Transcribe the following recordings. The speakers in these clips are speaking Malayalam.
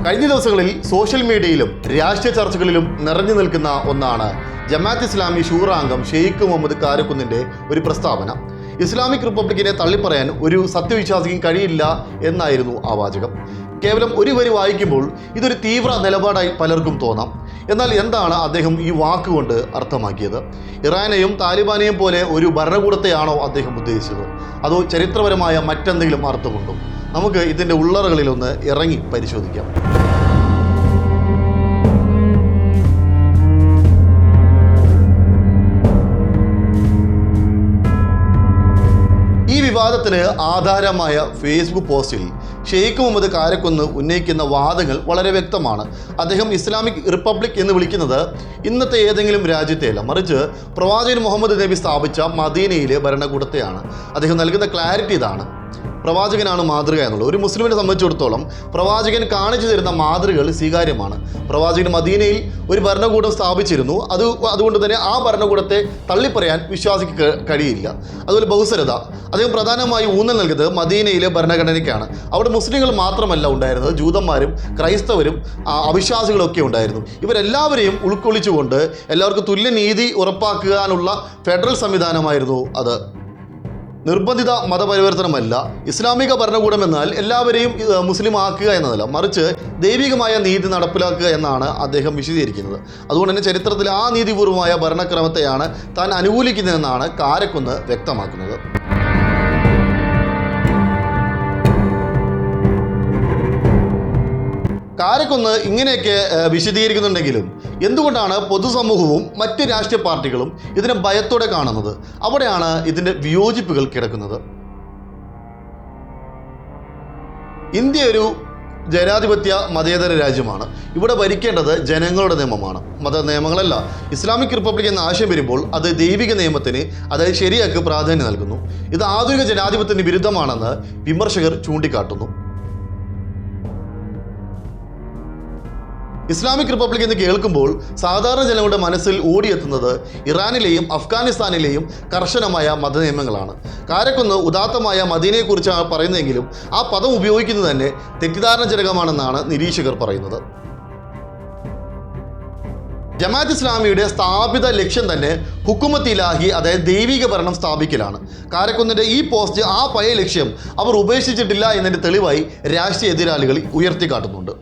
കഴിഞ്ഞ ദിവസങ്ങളിൽ സോഷ്യൽ മീഡിയയിലും രാഷ്ട്രീയ ചർച്ചകളിലും നിറഞ്ഞു നിൽക്കുന്ന ഒന്നാണ് ജമാഅത്ത് ഇസ്ലാമി ശൂറ അംഗം ഷെയ്ഖ് മുഹമ്മദ് കാരക്കുന്നിൻ്റെ ഒരു പ്രസ്താവന. ഇസ്ലാമിക് റിപ്പബ്ലിക്കിനെ തള്ളിപ്പറയാൻ ഒരു സത്യവിശ്വാസിക്കും കഴിയില്ല എന്നായിരുന്നു ആ വാചകം. കേവലം ഒരു വരി വായിക്കുമ്പോൾ ഇതൊരു തീവ്ര നിലപാടായി പലർക്കും തോന്നാം. എന്നാൽ എന്താണ് അദ്ദേഹം ഈ വാക്കുകൊണ്ട് അർത്ഥമാക്കിയത്? ഇറാനെയും താലിബാനെയും പോലെ ഒരു ഭരണകൂടത്തെയാണോ അദ്ദേഹം ഉദ്ദേശിച്ചത്, അതോ ചരിത്രപരമായ മറ്റെന്തെങ്കിലും അർത്ഥമുണ്ടോ? നമുക്ക് ഇതിൻ്റെ ഉള്ളറകളിലൊന്ന് ഇറങ്ങി പരിശോധിക്കാം. ഈ വിവാദത്തിന് ആധാരമായ ഫേസ്ബുക്ക് പോസ്റ്റിൽ ഷെയ്ഖ് മുഹമ്മദ് കാരക്കുന്ന് ഉന്നയിക്കുന്ന വാദങ്ങൾ വളരെ വ്യക്തമാണ്. അദ്ദേഹം ഇസ്ലാമിക് റിപ്പബ്ലിക് എന്ന് വിളിക്കുന്നത് ഇന്നത്തെ ഏതെങ്കിലും രാജ്യത്തെയല്ല, മറിച്ച് പ്രവാചകൻ മുഹമ്മദ് നബി സ്ഥാപിച്ച മദീനയിലെ ഭരണകൂടത്തെയാണ്. അദ്ദേഹം നൽകുന്ന ക്ലാരിറ്റി ഇതാണ്: പ്രവാചകനാണ് മാതൃക എന്നുള്ളത്. ഒരു മുസ്ലിമിനെ സംബന്ധിച്ചിടത്തോളം പ്രവാചകൻ കാണിച്ചു തരുന്ന മാതൃകകൾ സ്വീകാര്യമാണ്. പ്രവാചകൻ മദീനയിൽ ഒരു ഭരണകൂടം സ്ഥാപിച്ചിരുന്നു. അതുകൊണ്ട് തന്നെ ആ ഭരണകൂടത്തെ തള്ളിപ്പറയാൻ വിശ്വാസിക്ക് കഴിയില്ല. അതുപോലെ ബഹുസ്വരത, അദ്ദേഹം പ്രധാനമായി ഊന്നൽ നൽകുന്നത് മദീനയിലെ ഭരണഘടനയ്ക്കാണ്. അവിടെ മുസ്ലിങ്ങൾ മാത്രമല്ല ഉണ്ടായിരുന്നത്, ജൂതന്മാരും ക്രൈസ്തവരും അവിശ്വാസികളും ഒക്കെ ഉണ്ടായിരുന്നു. ഇവരെല്ലാവരെയും ഉൾക്കൊള്ളിച്ചുകൊണ്ട് എല്ലാവർക്കും തുല്യനീതി ഉറപ്പാക്കാനുള്ള ഫെഡറൽ സംവിധാനമായിരുന്നു അത്. നിർബന്ധിത മതപരിവർത്തനമല്ല. ഇസ്ലാമിക ഭരണകൂടം എന്നാൽ എല്ലാവരെയും മുസ്ലിം ആക്കുക എന്നതല്ല, മറിച്ച് ദൈവികമായ നീതി നടപ്പിലാക്കുക എന്നാണ് അദ്ദേഹം വിശദീകരിക്കുന്നത്. അതുകൊണ്ട് തന്നെ ചരിത്രത്തിൽ ആ നീതിപൂർവമായ ഭരണക്രമത്തെയാണ് താൻ അനുകൂലിക്കുന്നതെന്നാണ് കാരക്കുന്ന് വ്യക്തമാക്കുന്നത്. കാരക്കുന്ന് ഇങ്ങനെയൊക്കെ വിശദീകരിക്കുന്നുണ്ടെങ്കിലും എന്തുകൊണ്ടാണ് പൊതുസമൂഹവും മറ്റ് രാഷ്ട്രീയ പാർട്ടികളും ഇതിനെ ഭയത്തോടെ കാണുന്നത്? അവിടെയാണ് ഇതിൻ്റെ വിയോജിപ്പുകൾ കിടക്കുന്നത്. ഇന്ത്യ ഒരു ജനാധിപത്യ മതേതര രാജ്യമാണ്. ഇവിടെ ഭരിക്കേണ്ടത് ജനങ്ങളുടെ നിയമമാണ്, മത നിയമങ്ങളല്ല. ഇസ്ലാമിക് റിപ്പബ്ലിക് എന്ന ആശയം വരുമ്പോൾ അത് ദൈവിക നിയമത്തിന്, അതായത് ശരിയക്ക് പ്രാധാന്യം നൽകുന്നു. ഇത് ആധുനിക ജനാധിപത്യത്തിന് വിരുദ്ധമാണെന്ന് വിമർശകർ ചൂണ്ടിക്കാട്ടുന്നു. ഇസ്ലാമിക് റിപ്പബ്ലിക് എന്ന് കേൾക്കുമ്പോൾ സാധാരണ ജനങ്ങളുടെ മനസ്സിൽ ഓടിയെത്തുന്നത് ഇറാനിലെയും അഫ്ഗാനിസ്ഥാനിലെയും കർശനമായ മതനിയമങ്ങളാണ്. കാരക്കുന്ന് ഉദാത്തമായ മദീനയെക്കുറിച്ചാണ് പറയുന്നതെങ്കിലും ആ പദം ഉപയോഗിക്കുന്നത് തന്നെ തെറ്റിദ്ധാരണജനകമാണെന്നാണ് നിരീക്ഷകർ പറയുന്നത്. ജമാഅത്ത് ഇസ്ലാമിയുടെ സ്ഥാപിത ലക്ഷ്യം തന്നെ ഹുക്കുമത്ത് ഇലാഹി, അതായത് ദൈവിക ഭരണം സ്ഥാപിക്കലാണ്. കാരക്കുന്നിൻ്റെ ഈ പോസ്റ്റ് ആ പഴയ ലക്ഷ്യം അവർ ഉപേക്ഷിച്ചിട്ടില്ല എന്നതിൻ്റെ തെളിവായി രാഷ്ട്രീയ എതിരാളികൾ ഉയർത്തിക്കാട്ടുന്നുണ്ട്.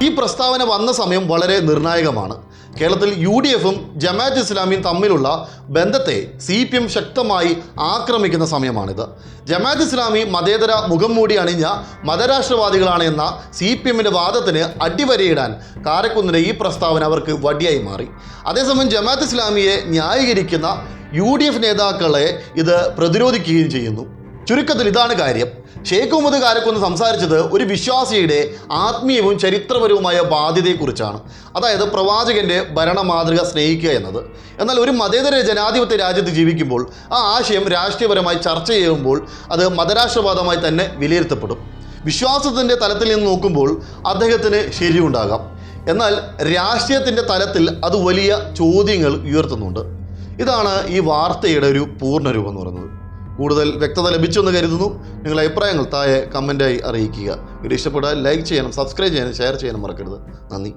ഈ പ്രസ്താവന വന്ന സമയം വളരെ നിർണായകമാണ്. കേരളത്തിൽ UDFും ജമാഅത്ത് ഇസ്ലാമിയും തമ്മിലുള്ള ബന്ധത്തെ CPM ശക്തമായി ആക്രമിക്കുന്ന സമയമാണിത്. ജമാഅത്ത് ഇസ്ലാമി മതേതര മുഖം മൂടി അണിഞ്ഞ മതരാഷ്ട്രവാദികളാണ് എന്ന CPMൻ്റെ വാദത്തിന് അടിവരയിടാൻ കാരക്കുന്നിൻ്റെ ഈ പ്രസ്താവന അവർക്ക് വടിയായി മാറി. അതേസമയം ജമാഅത്ത് ഇസ്ലാമിയെ ന്യായീകരിക്കുന്ന UDF നേതാക്കളെ ഇത് പ്രതിരോധിക്കുകയും ചെയ്യുന്നു. ചുരുക്കത്തിൽ ഇതാണ് കാര്യം. ഷെയ്ഖ് മുഹമ്മദ് കാരക്കുന്ന് സംസാരിച്ചത് ഒരു വിശ്വാസിയുടെ ആത്മീയവും ചരിത്രപരവുമായ ബാധ്യതയെക്കുറിച്ചാണ്, അതായത് പ്രവാചകൻ്റെ ഭരണമാതൃക സ്നേഹിക്കുക എന്നത്. എന്നാൽ ഒരു മതേതര ജനാധിപത്യ രാജ്യത്ത് ജീവിക്കുമ്പോൾ ആ ആശയം രാഷ്ട്രീയപരമായി ചർച്ച ചെയ്യുമ്പോൾ അത് മതരാഷ്ട്രവാദമായി തന്നെ വിലയിരുത്തപ്പെടും. വിശ്വാസത്തിൻ്റെ തലത്തിൽ നിന്ന് നോക്കുമ്പോൾ അദ്ദേഹത്തിന് ശരിയുണ്ടാകാം, എന്നാൽ രാഷ്ട്രീയത്തിൻ്റെ തലത്തിൽ അത് വലിയ ചോദ്യങ്ങൾ ഉയർത്തുന്നുണ്ട്. ഇതാണ് ഈ വാർത്തയുടെ ഒരു പൂർണ്ണരൂപം എന്ന് പറയുന്നത്. കൂടുതൽ വ്യക്തത ലഭിച്ചെന്ന് കരുതുന്നു. നിങ്ങളുടെ അഭിപ്രായങ്ങൾ താഴെ കമൻറ്റായി അറിയിക്കുക. വീഡിയോ ഇഷ്ടപ്പെട്ടാൽ ലൈക്ക് ചെയ്യാനും സബ്സ്ക്രൈബ് ചെയ്യാനും ഷെയർ ചെയ്യാനും മറക്കരുത്. നന്ദി.